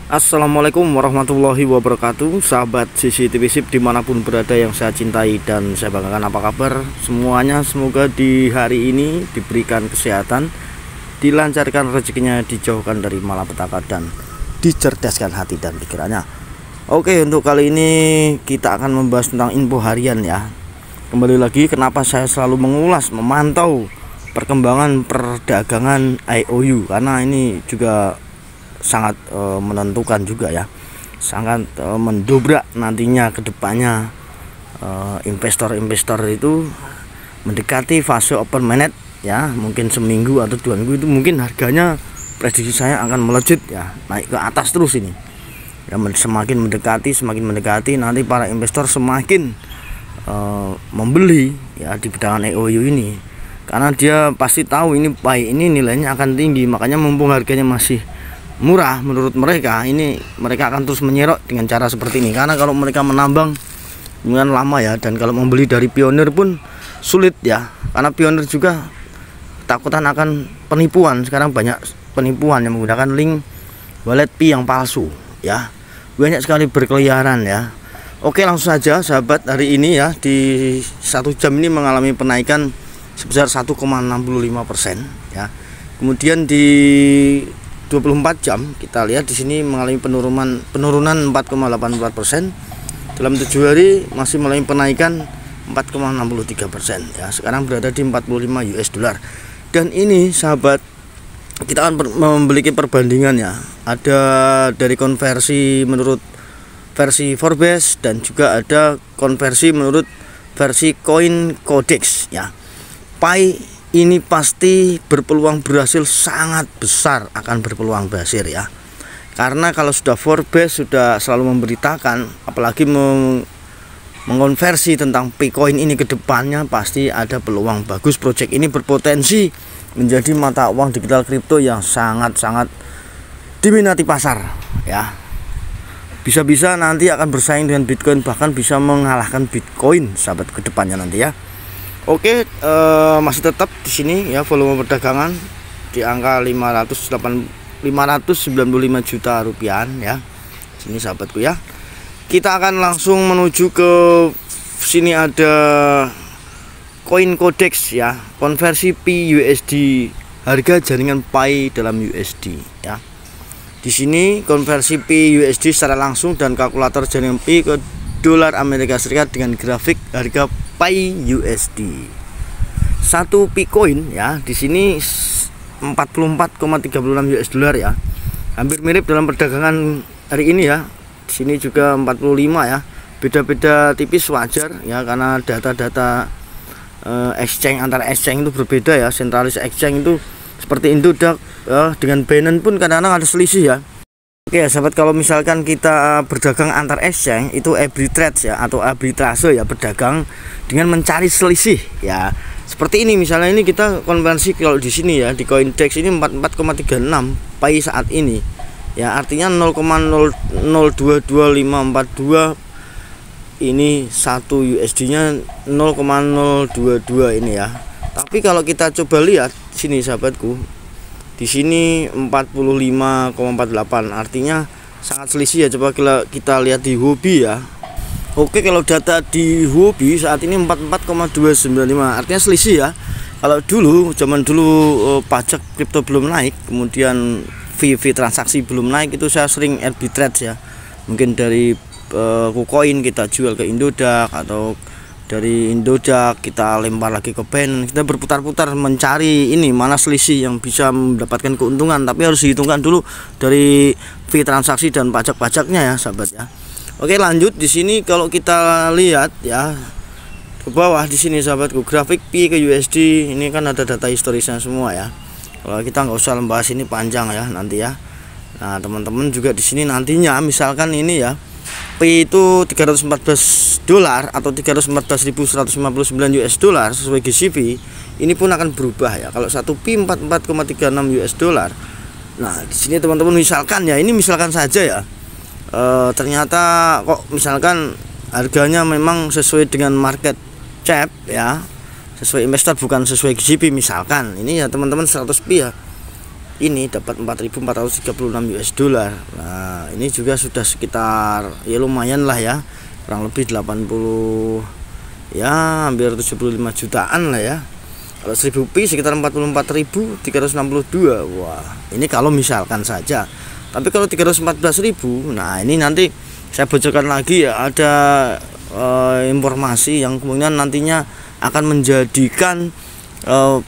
Assalamualaikum warahmatullahi wabarakatuh, sahabat CCTV Sip dimanapun berada yang saya cintai dan saya banggakan. Apa kabar semuanya? Semoga di hari ini diberikan kesehatan, dilancarkan rezekinya, dijauhkan dari malapetaka dan dicerdaskan hati dan pikirannya. Oke, untuk kali ini kita akan membahas tentang info harian ya. Kembali lagi, kenapa saya selalu mengulas, memantau perkembangan perdagangan IOU, karena ini juga sangat menentukan juga ya, sangat mendobrak nantinya ke depannya. Investor-investor itu mendekati fase open mainnet ya, mungkin seminggu atau 2 minggu itu mungkin harganya prediksi saya akan melejit ya, naik ke atas terus ini ya. Semakin mendekati nanti para investor semakin membeli ya di bidang IOU ini, karena dia pasti tahu ini ini nilainya akan tinggi. Makanya mumpung harganya masih murah menurut mereka, ini mereka akan terus menyerok dengan cara seperti ini. Karena kalau mereka menambang dengan lama ya, dan kalau membeli dari pionir pun sulit ya, karena pionir juga takutan akan penipuan. Sekarang banyak penipuan yang menggunakan link wallet Pi yang palsu ya, banyak sekali berkeliaran ya. Oke, langsung saja sahabat, hari ini ya di 1 jam ini mengalami penaikan sebesar 1,65% ya. Kemudian di 24 jam kita lihat di sini mengalami penurunan 4,84%. Dalam 7 hari masih mengalami penaikan 4,63% ya. Sekarang berada di 45 US dollar. Dan ini sahabat, kita akan memiliki perbandingan ya. Ada dari konversi menurut versi Forbes dan juga ada konversi menurut versi CoinCodex ya. Pi ini pasti berpeluang berhasil, sangat besar akan berpeluang berhasil ya. Karena kalau sudah Forbes sudah selalu memberitakan, apalagi mengkonversi tentang Picoin ini ke depannya, pasti ada peluang bagus. Project ini berpotensi menjadi mata uang digital kripto yang sangat-sangat diminati pasar ya. Bisa-bisa nanti akan bersaing dengan Bitcoin, bahkan bisa mengalahkan Bitcoin sahabat ke depannya nanti ya. Oke, masih tetap di sini ya, volume perdagangan di angka 595 juta rupiah ya. Sini sahabatku ya. Kita akan langsung menuju ke sini, ada CoinCodex ya, konversi Pi USD, harga jaringan Pi dalam USD ya. Di sini konversi Pi USD secara langsung dan kalkulator jaringan Pi ke dolar Amerika Serikat dengan grafik harga Pi USD. 1 Picoin ya, di sini 44,36 US dollar ya. Hampir mirip dalam perdagangan hari ini ya. Di sini juga 45 ya. Beda-beda tipis wajar ya, karena data-data exchange antar exchange itu berbeda ya. Sentralis exchange itu seperti Indodax ya, dengan Binance pun kadang-kadang ada selisih ya. Oke ya sahabat, kalau misalkan kita berdagang antar exchange itu arbitrage ya, atau arbitrase ya, berdagang dengan mencari selisih ya. Seperti ini misalnya, ini kita konversi kalau di sini ya, di CoinDex ini 44,36 Pi saat ini ya, artinya 0,022542 ini 1 USD nya 0,022 ini ya. Tapi kalau kita coba lihat sini sahabatku, di sini 45,48, artinya sangat selisih ya. Coba kita lihat di Huobi ya. Oke, kalau data di Huobi saat ini 44,295, artinya selisih ya. Kalau dulu, zaman dulu pajak kripto belum naik, kemudian fee transaksi belum naik, itu saya sering arbitrage ya. Mungkin dari KuCoin kita jual ke Indodax, atau dari Indodax kita lempar lagi ke Binance. Kita berputar-putar mencari ini mana selisih yang bisa mendapatkan keuntungan, tapi harus dihitungkan dulu dari fee transaksi dan pajak-pajaknya ya sahabat ya. Oke, lanjut di sini kalau kita lihat ya ke bawah di sini sahabatku, grafik Pi ke USD ini kan ada data historisnya semua ya. Kalau kita nggak usah membahas ini panjang ya nanti ya. Nah teman-teman juga di sini nantinya misalkan ini ya, Pi itu 314 dolar atau 314.159 US dollar sesuai GCV, ini pun akan berubah ya. Kalau 1 Pi 44,36 US dollar. Nah, di sini teman-teman misalkan ya, ini misalkan saja ya. Ternyata kok misalkan harganya memang sesuai dengan market cap ya, sesuai investor bukan sesuai GCV misalkan. Ini ya teman-teman 100 Pi ya. ini dapat 4.436 US dollar. Nah, ini juga sudah sekitar ya lumayan lah ya, kurang lebih 80 ya, hampir 75 jutaan lah ya. Kalau 1000 pi sekitar 44.362. Wah, ini kalau misalkan saja. Tapi kalau 314.000, nah ini nanti saya bocorkan lagi ya, ada informasi yang kemudian nantinya akan menjadikan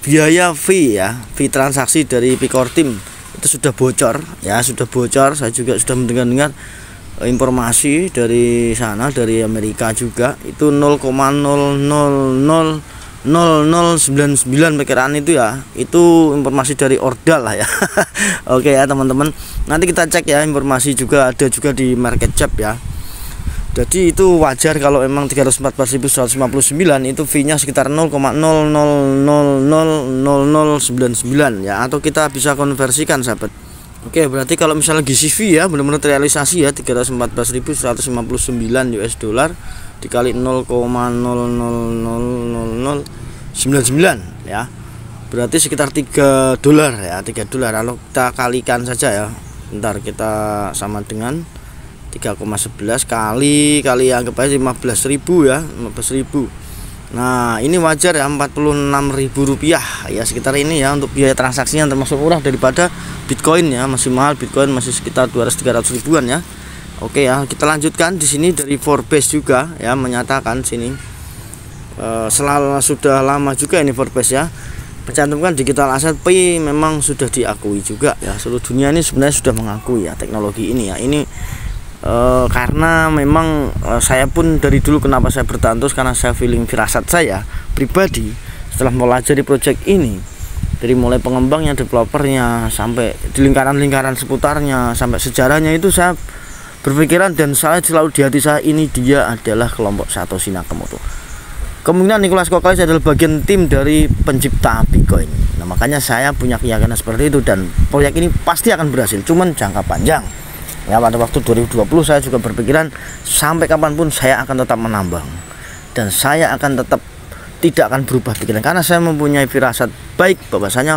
biaya fee ya, fee transaksi dari Picor Team itu sudah bocor ya, sudah bocor. Saya juga sudah mendengar informasi dari sana, dari Amerika juga, itu 0,000099 perkiraan itu ya, itu informasi dari Ordal lah ya. Oke ya teman-teman, nanti kita cek ya, informasi juga ada juga di market cap ya. Jadi itu wajar kalau memang 314.159 itu fee-nya sekitar 0,00000099 ya, atau kita bisa konversikan sahabat. Oke, berarti kalau misalnya GCV ya benar-benar terrealisasi ya, 314.159 US dollar dikali 0,000099 ya. Berarti sekitar 3 dolar ya, 3 dolar. Kalau kita kalikan saja ya. Bentar, kita sama dengan 3,11 kali anggap aja 15.000 ya, 15.000. Nah, ini wajar ya, Rp46.000 ya, sekitar ini ya untuk biaya transaksinya, termasuk murah daripada Bitcoin ya, masih mahal Bitcoin, masih sekitar 200-300 ribuan ya. Oke ya, kita lanjutkan di sini dari Forbes juga ya, menyatakan sini selalu sudah lama juga ini Forbes ya, mencantumkan digital asset pay memang sudah diakui juga ya, seluruh dunia ini sebenarnya sudah mengakui ya teknologi ini ya. Ini karena memang saya pun dari dulu kenapa saya bertahan terus, karena saya feeling firasat saya pribadi setelah mempelajari project ini, dari mulai pengembangnya, developernya, sampai di lingkaran-lingkaran seputarnya, sampai sejarahnya, itu saya berpikiran dan saya selalu di hati saya, ini dia adalah kelompok Satoshi Nakamoto. Kemungkinan Nicholas Kokallis adalah bagian tim dari pencipta Bitcoin. Nah, makanya saya punya keyakinan seperti itu, dan proyek ini pasti akan berhasil, cuman jangka panjang. Ya, pada waktu 2020 saya juga berpikiran sampai kapanpun saya akan tetap menambang, dan saya akan tetap tidak akan berubah pikiran, karena saya mempunyai firasat baik bahwasanya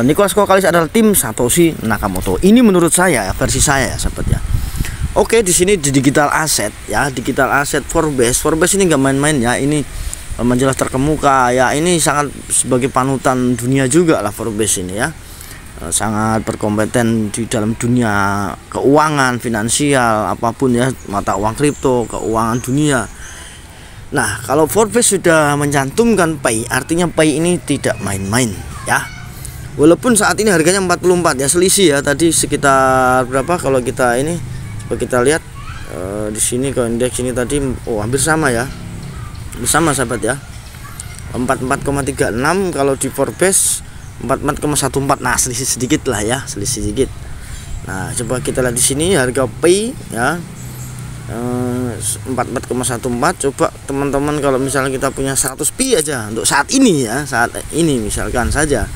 Nicholas Kokallis adalah tim Satoshi Nakamoto. Ini menurut saya, versi saya ya sahabat ya. Oke, di sini di digital asset ya, digital asset Forbes ini nggak main-main ya, ini majalah terkemuka ya, ini sangat sebagai panutan dunia juga lah Forbes ini ya. Sangat berkompeten di dalam dunia keuangan, finansial, apapun ya, mata uang kripto, keuangan dunia. Nah, kalau Forbes sudah mencantumkan pay, artinya pay ini tidak main-main ya. Walaupun saat ini harganya 44 ya, selisih ya, tadi sekitar berapa kalau kita ini, coba kita lihat di sini kalau indeks ini tadi hampir sama ya. Bersama sahabat ya. 44,36 kalau di Forbes 44,14. Nah, selisih sedikit lah ya, selisih sedikit. Nah, coba kita lihat di sini harga pay ya, 44,14. Coba teman-teman kalau misalnya kita punya 100 pi aja untuk saat ini ya, saat ini misalkan saja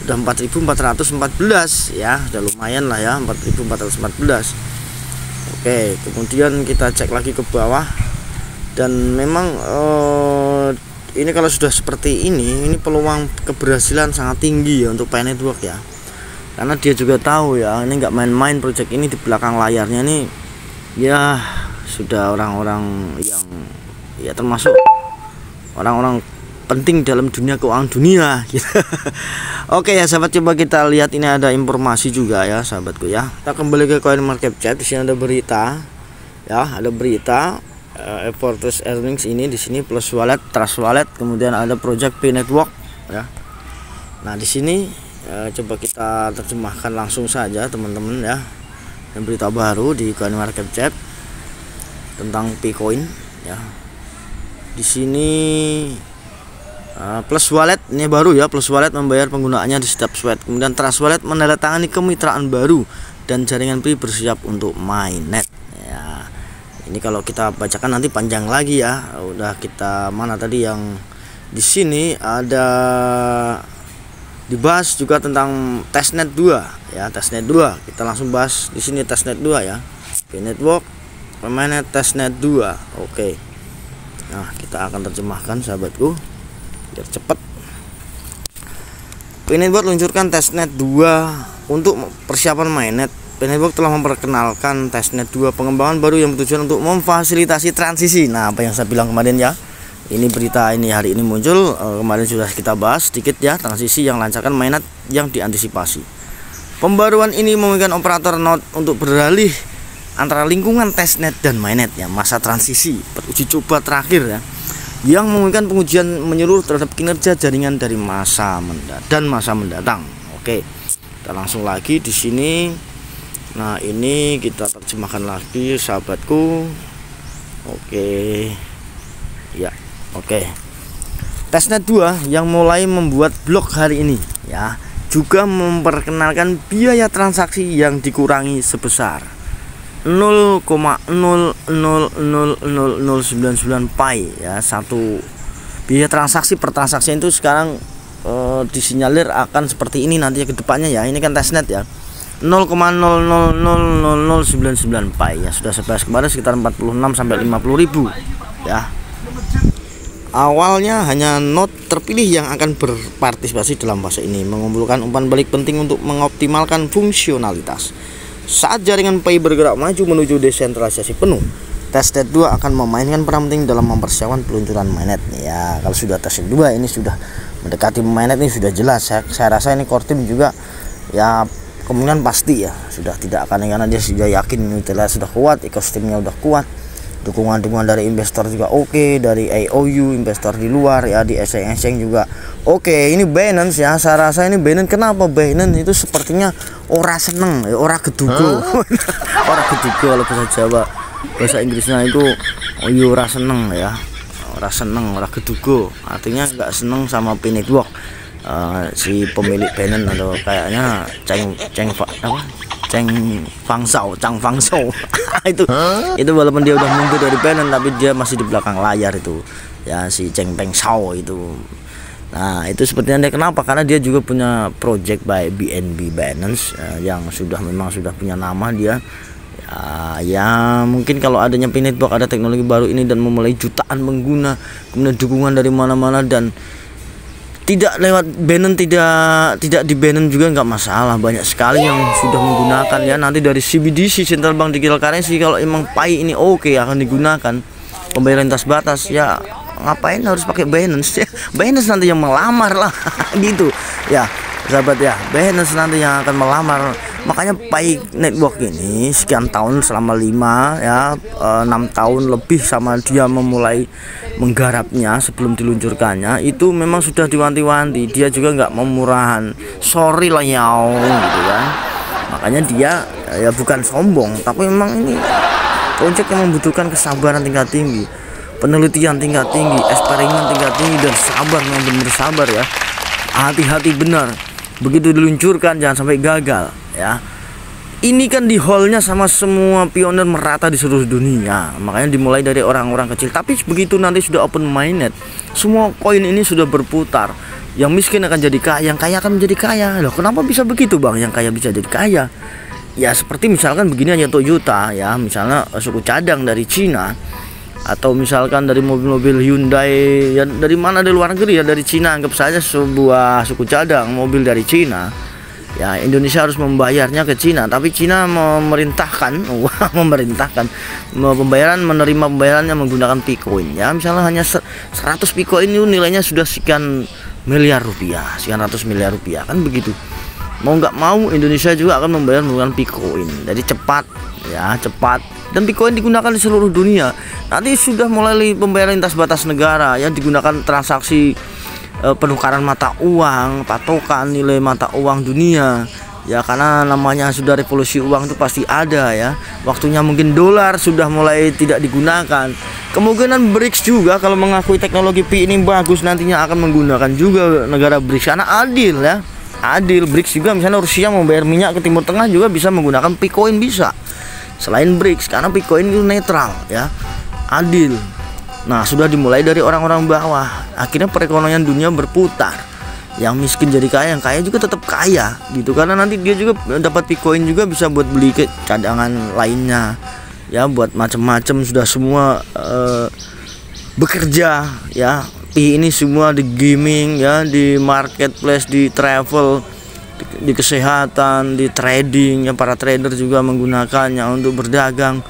udah 4.414 ya, udah lumayan lah ya, 4.414. Oke, kemudian kita cek lagi ke bawah, dan memang ini kalau sudah seperti ini peluang keberhasilan sangat tinggi ya untuk Pi Network ya, karena dia juga tahu ya, ini nggak main-main project ini. Di belakang layarnya ini ya sudah orang-orang yang ya termasuk orang-orang penting dalam dunia keuangan dunia gitu. Oke ya sahabat, coba kita lihat, ini ada informasi juga ya sahabatku ya. Kita kembali ke CoinMarketCap, di sini ada berita ya, ada berita effortless earnings ini di sini, plus wallet, trust wallet, kemudian ada project Pi Network ya. Nah, di sini coba kita terjemahkan langsung saja teman-teman ya. Yang berita baru di CoinMarketCap tentang Picoin ya. Di sini plus wallet ini baru ya, plus wallet membayar penggunaannya di setiap sweat. Kemudian trust wallet menandatangani kemitraan baru dan jaringan Pi bersiap untuk mainnet. Ini kalau kita bacakan nanti panjang lagi ya. Udah kita mana tadi yang di sini ada dibahas juga tentang testnet 2 ya, testnet 2. Kita langsung bahas di sini testnet 2 ya. Pi Network permainnet testnet 2. Oke. Nah, kita akan terjemahkan sahabatku biar cepat. Pi Network luncurkan testnet 2 untuk persiapan mainnet, P-Network telah memperkenalkan testnet 2 pengembangan baru yang bertujuan untuk memfasilitasi transisi. Nah, apa yang saya bilang kemarin ya, ini berita ini hari ini muncul, kemarin sudah kita bahas sedikit ya, transisi yang lancarkan mainnet yang diantisipasi. Pembaruan ini memungkinkan operator node untuk beralih antara lingkungan testnet dan mainnet ya, masa transisi uji coba terakhir ya, yang memungkinkan pengujian menyeluruh terhadap kinerja jaringan dari masa mendatang. Oke, kita langsung lagi di sini. Nah, ini kita terjemahkan lagi sahabatku. Oke. Ya, oke. Testnet 2 yang mulai membuat blok hari ini ya, juga memperkenalkan biaya transaksi yang dikurangi sebesar 0,000099 pi ya, satu biaya transaksi per transaksi itu sekarang disinyalir akan seperti ini nanti ke depannya ya. Ini kan testnet ya, 0,000099 pi ya, sudah 11 kemarin sekitar 46 sampai 50 ribu ya. Awalnya hanya node terpilih yang akan berpartisipasi dalam fase ini, mengumpulkan umpan balik penting untuk mengoptimalkan fungsionalitas. Saat jaringan Pi bergerak maju menuju desentralisasi penuh, testnet 2 akan memainkan peran penting dalam mempersiapkan peluncuran mainnet ya. Kalau sudah testnet 2 ini sudah mendekati mainnet ini sudah jelas. Saya rasa ini core team juga ya, kemungkinan pasti ya sudah tidak akan, karena dia sudah yakin Nutella sudah kuat, ekosistemnya sudah kuat, dukungan dari investor juga oke, dari IOU investor di luar ya, di exchange juga oke. Ini Binance ya, saya rasa ini Binance, kenapa Binance itu sepertinya ora seneng ya, ora gedugo ora gedugo kalau bahasa Jawa, bahasa Inggrisnya itu ora seneng ya, ora seneng, ora gedugo, artinya nggak seneng sama P-Network. Si pemilik Binance atau kayaknya Chang Fangshou itu walaupun dia udah mundur dari Binance tapi dia masih di belakang layar itu ya, si Chang Fangshou itu. Nah, itu sepertinya dia, kenapa? Karena dia juga punya project by BNB Binance yang memang sudah punya nama dia ya, mungkin kalau adanya P-Network, ada teknologi baru ini dan memulai jutaan pengguna, kemudian dukungan dari mana-mana dan tidak lewat Binance, tidak di Binance juga nggak masalah, banyak sekali yang sudah menggunakan ya. Nanti dari CBDC Central Bank Digital Currency, kalau emang Pi ini oke akan digunakan pembayaran lintas batas ya, ngapain harus pakai Binance ya? Binance nanti yang melamar lah gitu ya sahabat ya, Binance nanti yang akan melamar. Makanya P-Network ini sekian tahun, selama 6 tahun lebih sama dia memulai menggarapnya sebelum diluncurkannya, itu memang sudah diwanti-wanti, dia juga nggak memurahan, sorry lah yaw gitu kan. Makanya dia ya bukan sombong, tapi memang ini project yang membutuhkan kesabaran tingkat tinggi, penelitian tingkat tinggi, eksperimen tingkat tinggi, dan sabar, memang benar sabar ya, hati-hati benar. Begitu diluncurkan jangan sampai gagal ya. Ini kan di hallnya sama semua pionir merata di seluruh dunia, makanya dimulai dari orang-orang kecil. Tapi begitu nanti sudah open mainnet, semua koin ini sudah berputar. Yang miskin akan jadi kaya, yang kaya akan menjadi kaya. Loh, kenapa bisa begitu bang? Yang kaya bisa jadi kaya ya, seperti misalkan begini aja, Toyota ya, misalnya suku cadang dari Cina, atau misalkan dari mobil-mobil Hyundai ya, dari mana, dari luar negeri ya, dari Cina, anggap saja sebuah suku cadang mobil dari Cina ya, Indonesia harus membayarnya ke Cina, tapi Cina memerintahkan menerima pembayarannya menggunakan Picoin ya, misalnya hanya 100 Picoin itu nilainya sudah sekian miliar rupiah, sekian ratus miliar rupiah kan begitu. Mau nggak mau Indonesia juga akan membayar menggunakan Picoin, jadi cepat ya, cepat. Dan Bitcoin digunakan di seluruh dunia. Nanti sudah mulai pembayaran lintas batas negara ya, digunakan transaksi penukaran mata uang, patokan nilai mata uang dunia ya, karena namanya sudah revolusi uang itu pasti ada ya. Waktunya mungkin dolar sudah mulai tidak digunakan. Kemungkinan BRICS juga kalau mengakui teknologi Pi ini bagus, nantinya akan menggunakan juga negara BRICS karena adil ya. Adil. BRICS juga misalnya Rusia membayar minyak ke Timur Tengah juga bisa menggunakan Bitcoin, bisa. Selain BRICS, karena Bitcoin itu netral ya, adil. Nah, sudah dimulai dari orang-orang bawah, akhirnya perekonomian dunia berputar. Yang miskin jadi kaya, yang kaya juga tetap kaya gitu, karena nanti dia juga dapat Bitcoin juga bisa buat beli ke cadangan lainnya ya, buat macam-macam. Sudah semua bekerja ya. Pi ini semua di gaming ya, di marketplace, di travel, di kesehatan, di trading, ya para trader juga menggunakannya untuk berdagang,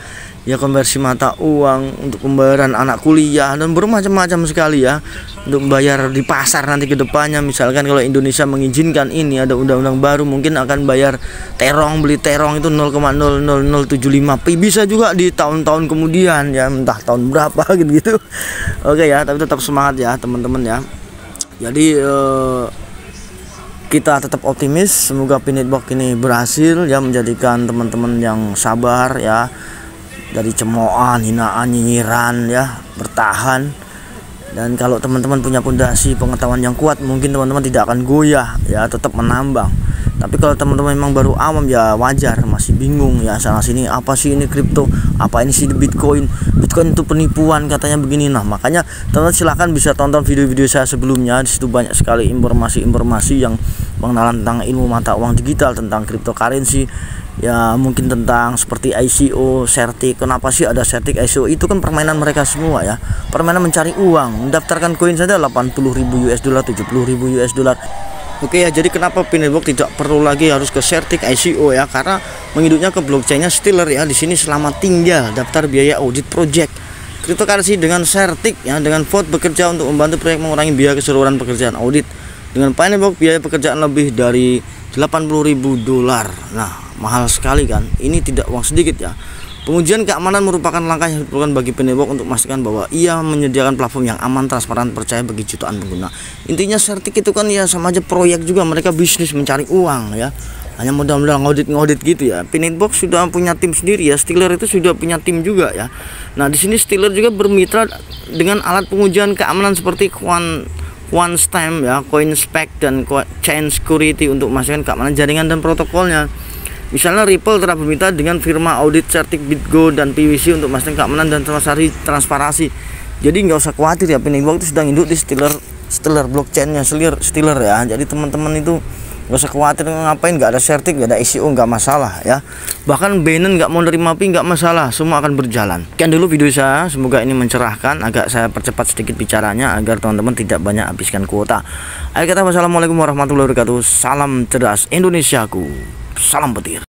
ya konversi mata uang, untuk pembayaran anak kuliah, dan bermacam-macam sekali ya, untuk membayar di pasar nanti ke depannya. Misalkan kalau Indonesia mengizinkan ini, ada undang-undang baru, mungkin akan bayar terong, beli terong itu 0,00075 pi, bisa juga di tahun-tahun kemudian ya, entah tahun berapa gitu. Oke ya, tapi tetap semangat ya teman-teman ya. Jadi kita tetap optimis, semoga Pinitbox ini berhasil ya, menjadikan teman-teman yang sabar ya, dari cemoohan, hinaan, nyinyiran ya, bertahan. Dan kalau teman-teman punya pondasi pengetahuan yang kuat, mungkin teman-teman tidak akan goyah ya, tetap menambang. Tapi kalau teman-teman memang baru awam ya wajar, masih bingung ya, sana sini apa sih ini kripto, apa ini sih Bitcoin itu penipuan katanya begini. Nah, makanya teman-teman silahkan bisa tonton video-video saya sebelumnya, di situ banyak sekali informasi-informasi yang mengenal tentang ilmu mata uang digital, tentang cryptocurrency ya, mungkin tentang seperti ICO, Certik. Kenapa sih ada Certik, ICO? Itu kan permainan mereka semua ya, permainan mencari uang. Mendaftarkan koin saja 80.000 US dollar, 70.000 US dollar. Oke ya, jadi kenapa Pinitbox tidak perlu lagi harus ke Certik, ICO ya, karena menginduknya ke blockchainnya Stellar ya. Di sini selama tinggal daftar biaya audit project cryptocurrency dengan Certik ya, dengan vote bekerja untuk membantu proyek mengurangi biaya keseluruhan pekerjaan audit. Dengan Pinitbox biaya pekerjaan lebih dari 80.000 dolar. Nah, mahal sekali kan? Ini tidak uang sedikit ya. Pengujian keamanan merupakan langkah yang diperlukan bagi Pinitbox untuk memastikan bahwa ia menyediakan platform yang aman, transparan, percaya bagi jutaan pengguna. Intinya Certik itu kan ya sama aja proyek juga, mereka bisnis mencari uang ya. Hanya modal-modal ngaudit gitu ya. Pinitbox sudah punya tim sendiri ya, Stellar itu sudah punya tim juga ya. Nah, di sini Stellar juga bermitra dengan alat pengujian keamanan seperti OneStamp ya, CoinSpec dan Chain Security untuk memastikan keamanan jaringan dan protokolnya. Misalnya Ripple telah bermitra dengan firma audit Certik, BitGo dan PwC untuk memastikan keamanan dan transparansi. Jadi nggak usah khawatir ya, Pinitbox itu sedang induk di Stellar blockchainnya Stellar ya. Jadi teman-teman itu nggak usah khawatir ngapain, nggak ada Certik, nggak ada ICO, nggak masalah ya. Bahkan Binance nggak mau nerima pi, nggak masalah, semua akan berjalan. Sekian dulu video saya, semoga ini mencerahkan. Agak saya percepat sedikit bicaranya agar teman-teman tidak banyak habiskan kuota. Ayo kita, wassalamualaikum warahmatullahi wabarakatuh. Salam cerdas Indonesiaku, salam petir.